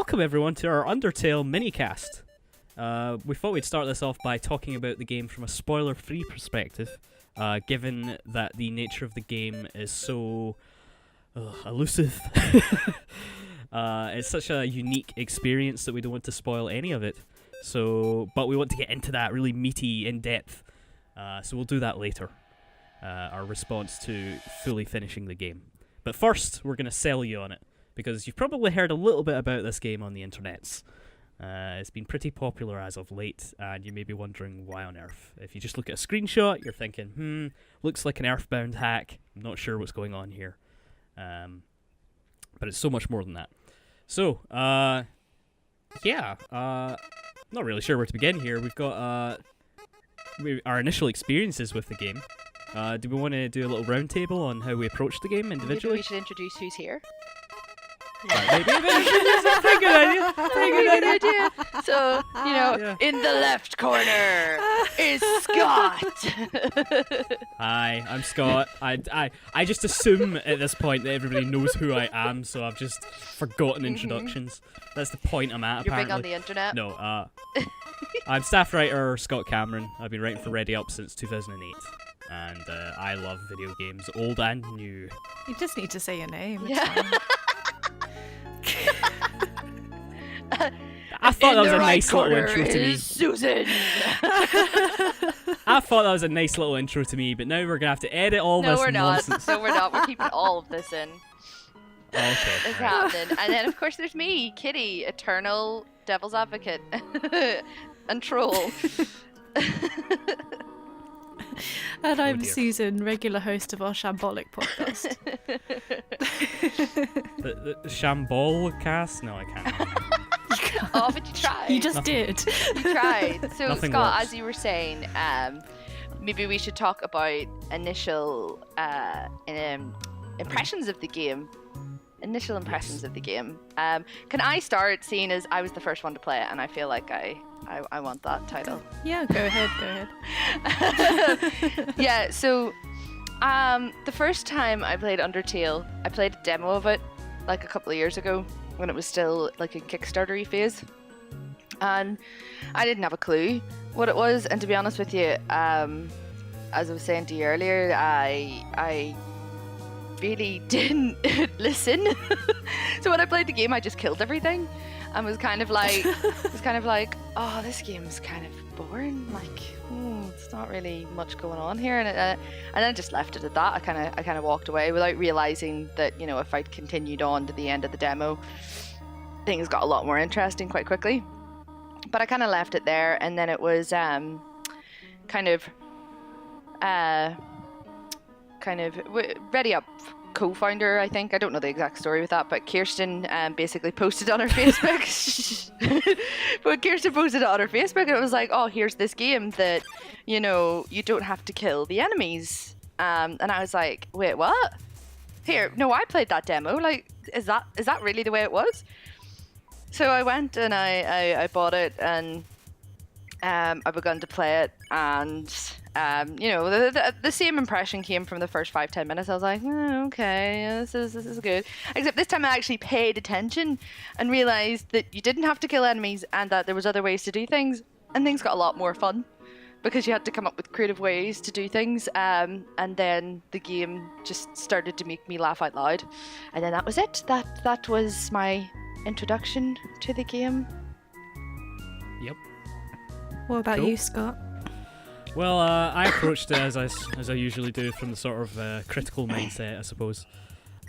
welcome everyone to our Undertale minicast. We thought we'd start this off by talking about the game from a spoiler-free perspective, given that the nature of the game is so elusive. It's such a unique experience that we don't want to spoil any of it. But we want to get into that really meaty, in-depth. So we'll do that later. Our response to fully finishing the game. But first, we're going to sell you on it, because you've probably heard a little bit about this game on the internets. It's been pretty popular as of late, and you may be wondering why on earth. If you just look at a screenshot, you're thinking, looks like an Earthbound hack. I'm not sure what's going on here. But it's so much more than that. So, not really sure where to begin here. We've got our initial experiences with the game. Do we want to do a little roundtable on how we approach the game individually? Maybe we should introduce who's here. Right, maybe that's a pretty good idea. Pretty good idea. So, in the left corner is Scott. Hi, I'm Scott. I just assume at this point that everybody knows who I am, so I've just forgotten introductions. That's the point I'm at, You're apparently. big on the internet? No, I'm staff writer Scott Cameron. I've been writing for Ready Up since 2008. And I love video games, old and new. You just need to say your name. Yeah. I thought that was a nice little intro to me. Susan. I thought that was a nice little intro to me, but now we're gonna have to edit all this nonsense. No, we're not. We're keeping all of this in. Okay. It's happening. And then, of course, there's me, Kitty, eternal devil's advocate, and troll. And I'm dear. Susan, regular host of our Shambolic podcast. The Shambol cast? No, I can't. Oh, but you tried. You just did. You tried. So, Nothing Scott, works. as you were saying, maybe we should talk about initial impressions of the game. Initial impressions of the game. Can I start, seeing as I was the first one to play it, and I feel like I want that title. Yeah, go ahead. Yeah, so the first time I played Undertale, I played a demo of it like a couple of years ago when it was still like in Kickstarter-y phase. And I didn't have a clue what it was, and to be honest with you, as I was saying to you earlier, I really didn't listen. So when I played the game, I just killed everything and was kind of like, oh, this game's kind of boring. Like, it's not really much going on here, and then just left it at that. I kind of walked away without realizing that if I'd continued on to the end of the demo, things got a lot more interesting quite quickly. But I kind of left it there, and then it was Ready Up co-founder, I think. I don't know the exact story with that, but Kirsten basically posted on her Facebook. But Kirsten posted it on her Facebook, and it was like, oh, here's this game that, you don't have to kill the enemies. And I was like, wait, what? Here, no, I played that demo. Like, is that really the way it was? So I went and I bought it, and I begun to play it, and the same impression came from the first 5-10 minutes. I was like, okay, this is good. Except this time I actually paid attention and realized that you didn't have to kill enemies, and that there was other ways to do things, and things got a lot more fun because you had to come up with creative ways to do things. And then the game just started to make me laugh out loud, and then that was it. That was my introduction to the game. Yep. What about Cool. you, Scott? Well, I approached it as I usually do, from the sort of critical mindset, I suppose.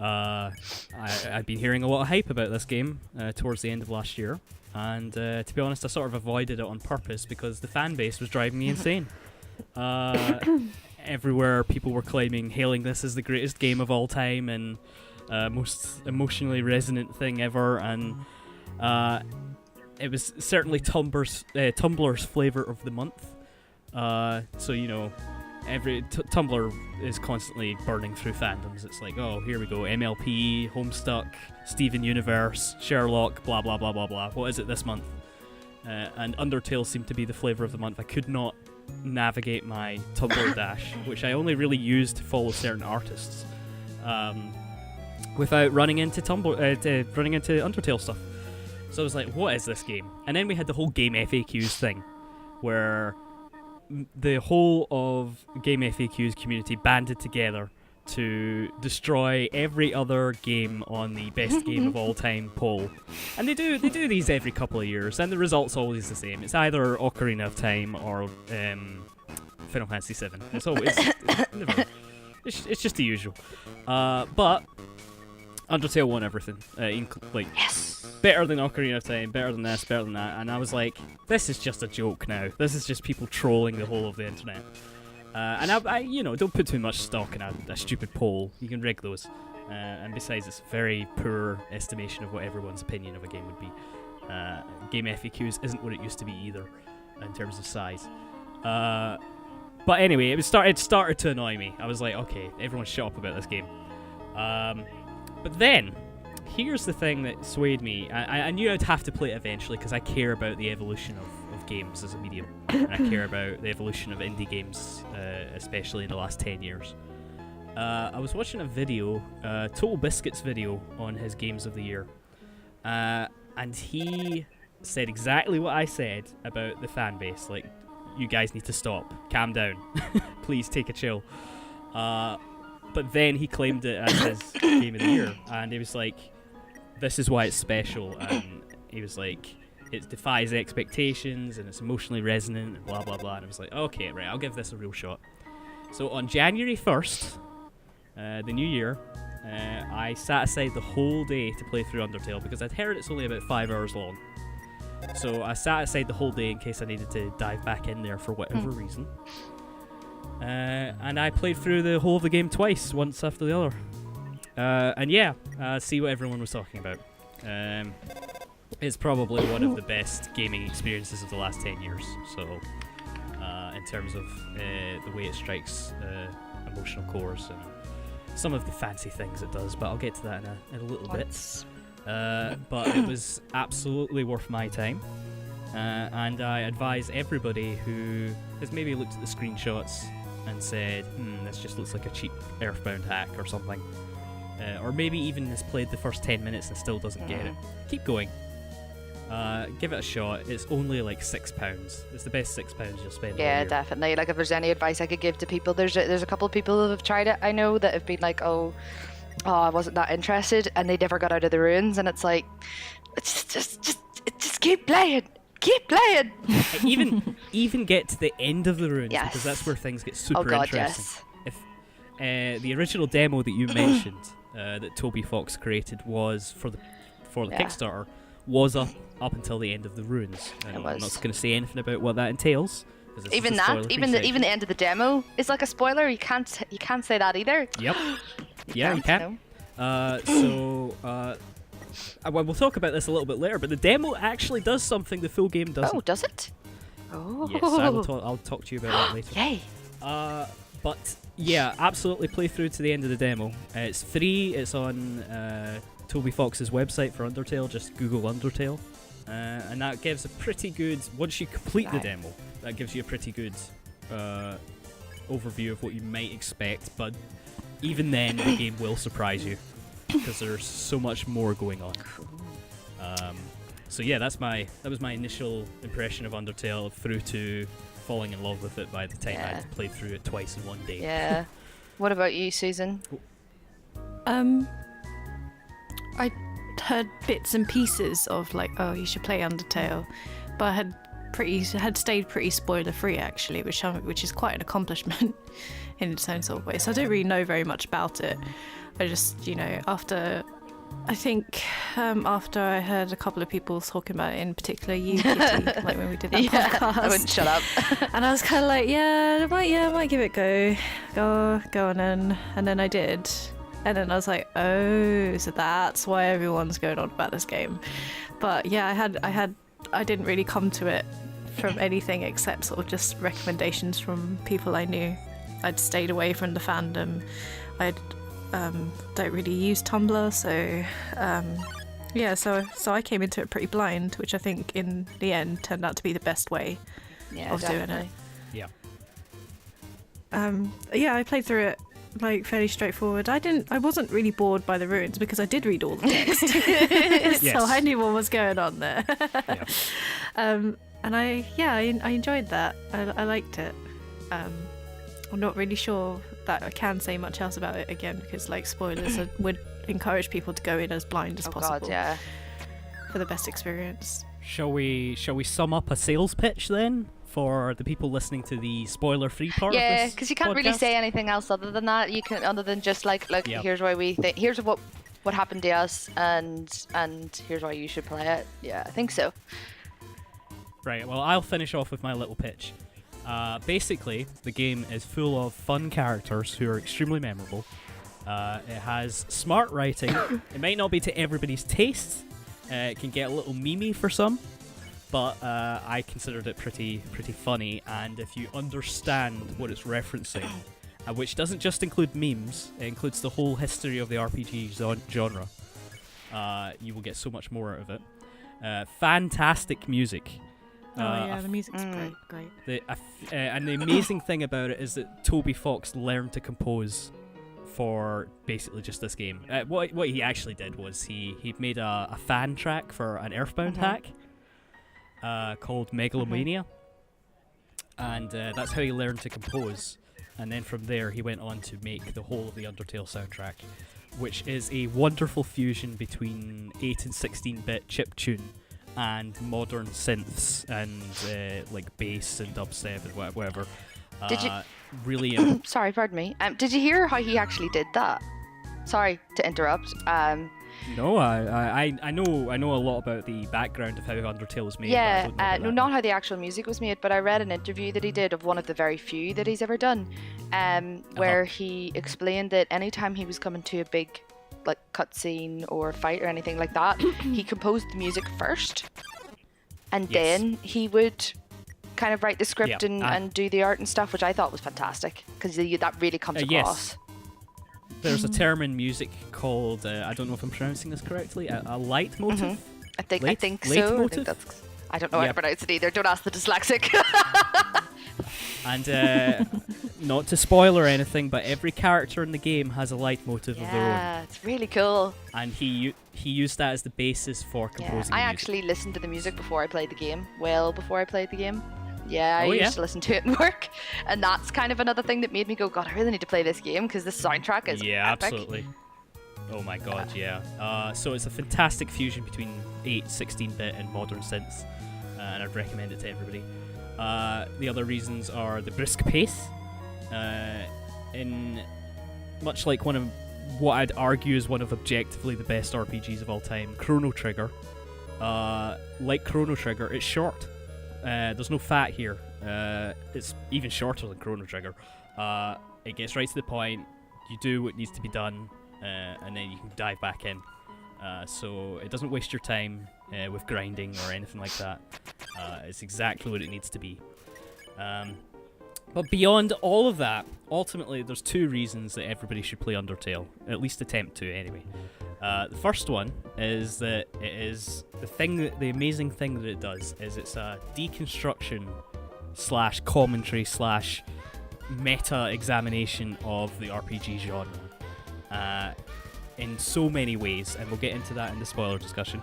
I'd been hearing a lot of hype about this game towards the end of last year, and to be honest, I sort of avoided it on purpose because the fan base was driving me insane. Everywhere people were hailing this as the greatest game of all time and most emotionally resonant thing ever, and it was certainly Tumblr's flavor of the month. So every Tumblr is constantly burning through fandoms. It's like, oh, here we go, MLP, Homestuck, Steven Universe, Sherlock, blah blah blah blah blah. What is it this month? And Undertale seemed to be the flavor of the month. I could not navigate my Tumblr dash, which I only really use to follow certain artists, without running into Undertale stuff. So I was like, what is this game? And then we had the whole game FAQs thing, where the whole of game FAQs community banded together to destroy every other game on the best game of all time poll. And they do these every couple of years, and the result's always the same. It's either Ocarina of Time or Final Fantasy VII. It's always it's just the usual. But Undertale won everything. Yes. Better than Ocarina of Time, better than this, better than that. And I was like, this is just a joke now. This is just people trolling the whole of the internet. And I don't put too much stock in a stupid poll. You can rig those. And besides, it's a very poor estimation of what everyone's opinion of a game would be. Game FAQs isn't what it used to be either, in terms of size. But anyway, it started to annoy me. I was like, okay, everyone shut up about this game. But then, here's the thing that swayed me. I knew I'd have to play it eventually because I care about the evolution of games as a medium. And I care about the evolution of indie games, especially in the last 10 years. I was watching a video, Total Biscuit's video on his Games of the Year. And he said exactly what I said about the fan base. Like, you guys need to stop. Calm down. Please take a chill. But then he claimed it as his Game of the Year. And he was like, this is why it's special. And he was like, it defies expectations and it's emotionally resonant and blah blah blah. And I was like, okay, right, I'll give this a real shot. So on January 1st, the new year, I sat aside the whole day to play through Undertale because I'd heard it's only about 5 hours long. So I sat aside the whole day in case I needed to dive back in there for whatever reason. And I played through the whole of the game twice, once after the other. And yeah, see what everyone was talking about. It's probably one of the best gaming experiences of the last 10 years. So, in terms of the way it strikes emotional chords and some of the fancy things it does, but I'll get to that in a little bit. But it was absolutely worth my time. And I advise everybody who has maybe looked at the screenshots and said, this just looks like a cheap Earthbound hack or something. Or maybe even has played the first 10 minutes and still doesn't get it. Keep going. Give it a shot. It's only like £6. It's the best £6 you'll spend all Yeah, year. definitely. Like, if there's any advice I could give to people, there's a couple of people that have tried it, I know, that have been like, oh, I wasn't that interested, and they never got out of the ruins, and it's like, just keep playing. Keep playing. even get to the end of the ruins, Yes. because that's where things get super Oh god, interesting. yes. If the original demo that you mentioned that Toby Fox created was for the Yeah. Kickstarter was up until the end of the ruins. And It was. I'm not going to say anything about what that entails. 'Cause this Even is a that, spoiler-free even section. the end of the demo is like a spoiler. You can't say that either. Yep. Yeah, you can. We'll talk about this a little bit later, but the demo actually does something the full game doesn't. Oh, does it? Oh. Yes, I'll talk to you about that later. Yay. But yeah, absolutely play through to the end of the demo. It's free. It's on Toby Fox's website for Undertale. Just Google Undertale, and that gives a pretty good. Once you complete the demo, that gives you a pretty good overview of what you might expect. But even then, the game will surprise you because there's so much more going on. So yeah, that was my initial impression of Undertale through to falling in love with it by the time I had played through it twice in one day. Yeah. What about you, Susan? I heard bits and pieces of like, oh, you should play Undertale, but I had stayed pretty spoiler free actually, which is quite an accomplishment in its own sort of way. So I don't really know very much about it. I just, after I heard a couple of people talking about it, in particular you, Kitty, like when we did that podcast. I wouldn't shut up. And I was kind of like, I might give it a go on in. And then I did. And then I was like, oh, so that's why everyone's going on about this game. But yeah, I didn't really come to it from anything except sort of just recommendations from people I knew. I'd stayed away from the fandom. Don't really use Tumblr, so I came into it pretty blind, which I think in the end turned out to be the best way of doing it. Yeah. I played through it like fairly straightforward. I wasn't really bored by the ruins because I did read all the text, so I knew what was going on there. Yeah. And I enjoyed that. I liked it. I'm not really sure that I can say much else about it again because, like, spoilers would encourage people to go in as blind as possible. God, yeah. For the best experience. Shall we sum up a sales pitch then for the people listening to the spoiler-free part? Yeah, because you can't really say anything else other than that. You can, other than just like, look, here's why we think, here's what happened to us, and here's why you should play it. Yeah, I think so. Right. Well, I'll finish off with my little pitch. Basically, the game is full of fun characters who are extremely memorable. It has smart writing. It might not be to everybody's taste. It can get a little memey for some, but I considered it pretty funny. And if you understand what it's referencing, which doesn't just include memes, it includes the whole history of the RPG genre, you will get so much more out of it. Fantastic music. The music's great. And the amazing thing about it is that Toby Fox learned to compose for basically just this game. What he actually did was he made a fan track for an Earthbound hack called Megalomania, and that's how he learned to compose. And then from there he went on to make the whole of the Undertale soundtrack, which is a wonderful fusion between 8 and 16-bit chiptune and modern synths and like bass and dubstep and whatever. Did you really? Sorry, pardon me. Did you hear how he actually did that? Sorry to interrupt. No, I know a lot about the background of how Undertale was made. Yeah, but I don't know not how the actual music was made, but I read an interview that he did of one of the very few that he's ever done, where he explained that anytime he was coming to a big like cutscene or fight or anything like that, he composed the music first, and then he would kind of write the script and do the art and stuff, which I thought was fantastic because that really comes across. There's a term in music called I don't know if I'm pronouncing this correctly, a leitmotiv. I think so. I don't know how to pronounce it either. Don't ask the dyslexic. And not to spoil or anything, but every character in the game has a leitmotiv of their own. Yeah, it's really cool. And he used that as the basis for composing. I music. actually listened to the music before I played the game. Well, before I played the game. Yeah, I used to listen to it in work, and that's kind of another thing that made me go, God, I really need to play this game because the soundtrack is epic. Absolutely. Oh my god, yeah. So it's a fantastic fusion between 8, 16-bit and modern synths, and I'd recommend it to everybody. The other reasons are the brisk pace, in much like one of what I'd argue is one of objectively the best RPGs of all time, Chrono Trigger. Like Chrono Trigger, it's short. There's no fat here. It's even shorter than Chrono Trigger. It gets right to the point. You do what needs to be done, and then you can dive back in. So it doesn't waste your time with grinding or anything like that. It's exactly what it needs to be. But beyond all of that, ultimately, there's two reasons that everybody should play Undertale. At least attempt to, anyway. The first one is that it is the amazing thing that it does is it's a deconstruction / commentary / meta examination of the RPG genre in so many ways, and we'll get into that in the spoiler discussion.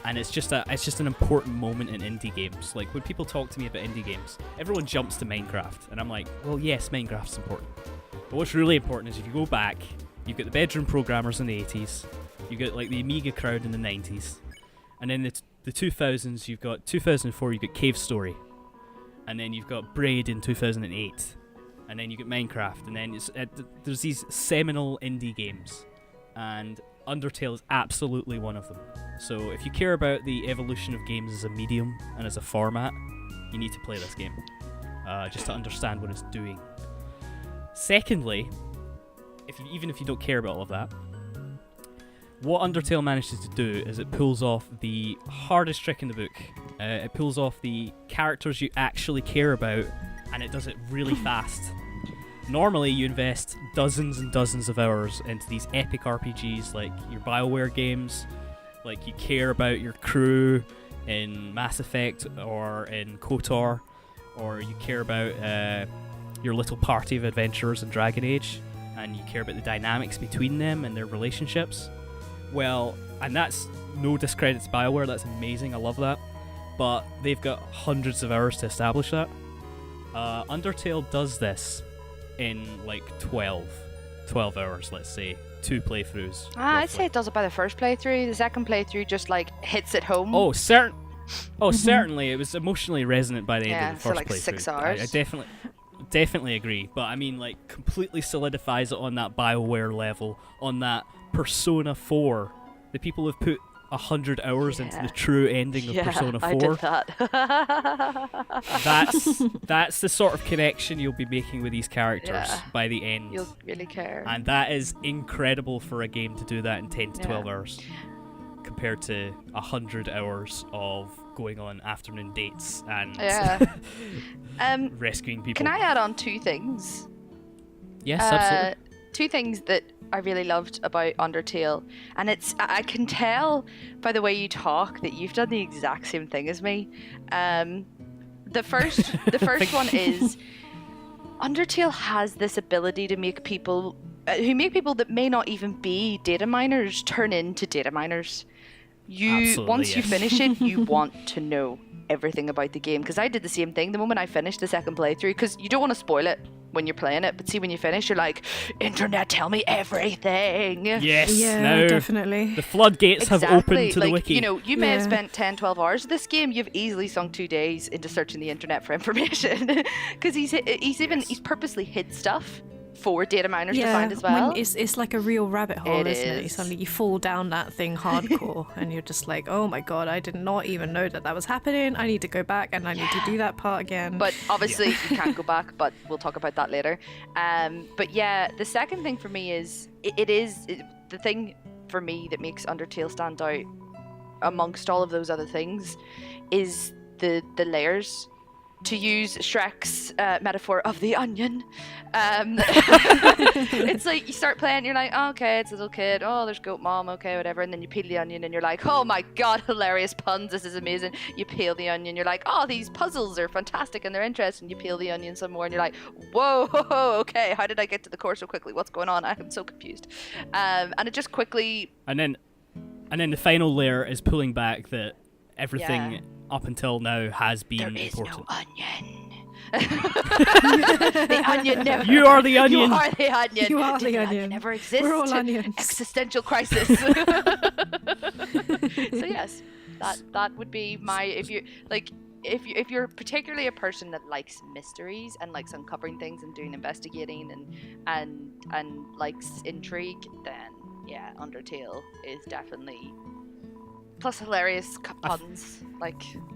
And it's just an important moment in indie games. Like when people talk to me about indie games, everyone jumps to Minecraft, and I'm like, well, yes, Minecraft's important, but what's really important is if you go back, you've got the bedroom programmers in the 80s, you've got like the Amiga crowd in the 90s, and then the 2000s, you've got 2004, you've got Cave Story, and then you've got Braid in 2008, and then you get Minecraft, and then there's these seminal indie games, and Undertale is absolutely one of them. So if you care about the evolution of games as a medium and as a format, you need to play this game, just to understand what it's doing. Secondly, even if you don't care about all of that, what Undertale manages to do is it pulls off the hardest trick in the book. It pulls off the characters you actually care about, and it does it really fast. Normally, you invest dozens and dozens of hours into these epic RPGs like your BioWare games, like you care about your crew in Mass Effect or in KOTOR, or you care about your little party of adventurers in Dragon Age, and you care about the dynamics between them and their relationships. Well, and that's no discredit to BioWare, that's amazing, I love that. But they've got hundreds of hours to establish that. Undertale does this in like 12 hours, let's say. 2 playthroughs. I'd say it does it by the first playthrough. The second playthrough just like hits it home. Certainly, it was emotionally resonant by the end of the so first like playthrough. 6 hours. I definitely agree. But I mean, like, completely solidifies it on that BioWare level, on that Persona 4. The people have put 100 hours into the true ending of Persona 4. I did that. That's the sort of connection you'll be making with these characters by the end. You'll really care. And that is incredible for a game to do that in 10 to 12 hours, compared to 100 hours of going on afternoon dates and rescuing people. Can I add on 2 things? Yes, absolutely. 2 things that I really loved about Undertale, and I can tell by the way you talk that you've done the exact same thing as me. The first one is Undertale has this ability to make people that may not even be data miners turn into data miners. Once you finish it, you want to know everything about the game, because I did the same thing the moment I finished the second playthrough, because you don't want to spoil it when you're playing it, but see, when you finish, you're like, internet, tell me everything. Yes, yeah, definitely. The floodgates have opened to the wiki. You know, you may have spent 10-12 hours of this game, you've easily sunk 2 days into searching the internet for information, because he's purposely hid stuff for data miners to find as well. It's like a real rabbit hole, isn't it? Suddenly you fall down that thing hardcore and you're just like, oh my god, I did not even know that was happening. I need to go back and I need to do that part again. But obviously you can't go back, but we'll talk about that later. But yeah, the second thing for me is, the thing for me that makes Undertale stand out amongst all of those other things is the layers. To use Shrek's metaphor of the onion, it's like you start playing, you're like, oh, okay, it's a little kid, oh, there's goat mom, okay, whatever, and then you peel the onion and you're like, oh my god, hilarious puns, this is amazing. You peel the onion, you're like, oh, these puzzles are fantastic and they're interesting. You peel the onion some more and you're like, whoa, okay, how did I get to the core so quickly? What's going on? I'm so confused. And it just quickly... And then the final layer is pulling back that everything up until now has been important. There is no onion. The onion never... You are the onion. You are the onion. You are the onion. Never exists. We're all onions. Existential crisis. So yes, that would be my... If you're particularly a person that likes mysteries and likes uncovering things and doing investigating and likes intrigue, then yeah, Undertale is definitely... Plus hilarious puns,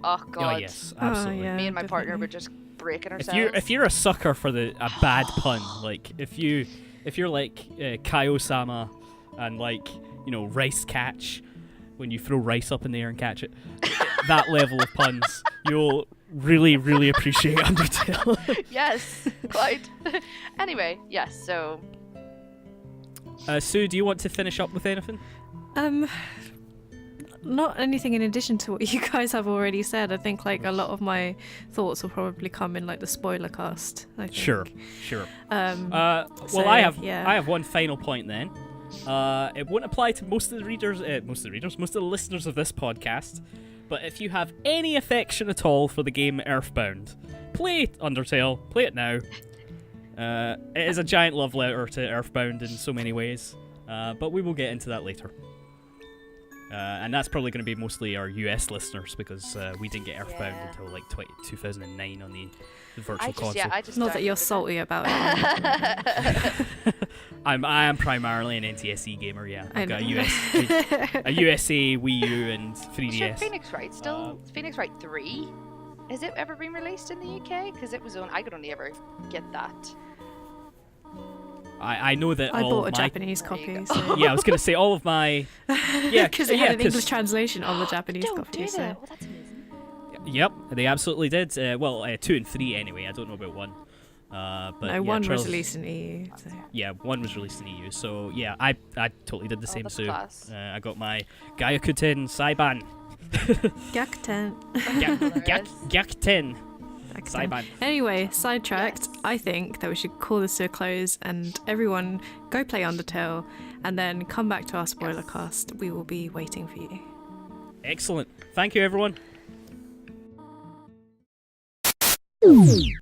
oh god. Oh yes, absolutely. Me and my partner were just breaking ourselves. If you're a sucker for a bad pun, like if you're like Kaio-sama and rice catch, when you throw rice up in the air and catch it, that level of puns, you'll really, really appreciate Undertale. Yes, quite. Anyway, yes. So, Sue, do you want to finish up with anything? Not anything in addition to what you guys have already said. I think a lot of my thoughts will probably come in the spoiler cast. I think. Sure. I have one final point then. It won't apply to most of the listeners of this podcast, but if you have any affection at all for the game Earthbound, play Undertale. Play it now. It is a giant love letter to Earthbound in so many ways, but we will get into that later. And that's probably going to be mostly our US listeners, because we didn't get Earthbound until 2009 on the virtual console. Not that you're salty about it. I am primarily an NTSC gamer. Yeah, I've got a USA, Wii U, and 3DS. Sure, Phoenix Wright still. Phoenix Wright 3. Has it ever been released in the UK? Because it was I could only ever get that. I know that I all bought a my... Japanese copy. So. Yeah, I was going to say all of my... Yeah, because it had an English translation on the Japanese copy. So. Well, that's amazing. Yep, they absolutely did. 2 and 3 anyway. I don't know about 1. But no, 1 was released in EU. So. Yeah, 1 was released in EU. So yeah, I totally did the same. So I got my Gyakuten Saiban. Gyakuten. Gyakuten. Saiban. Anyway, sidetracked. Yes. I think that we should call this to a close and everyone go play Undertale and then come back to our spoiler cast. We will be waiting for you. Excellent. Thank you, everyone.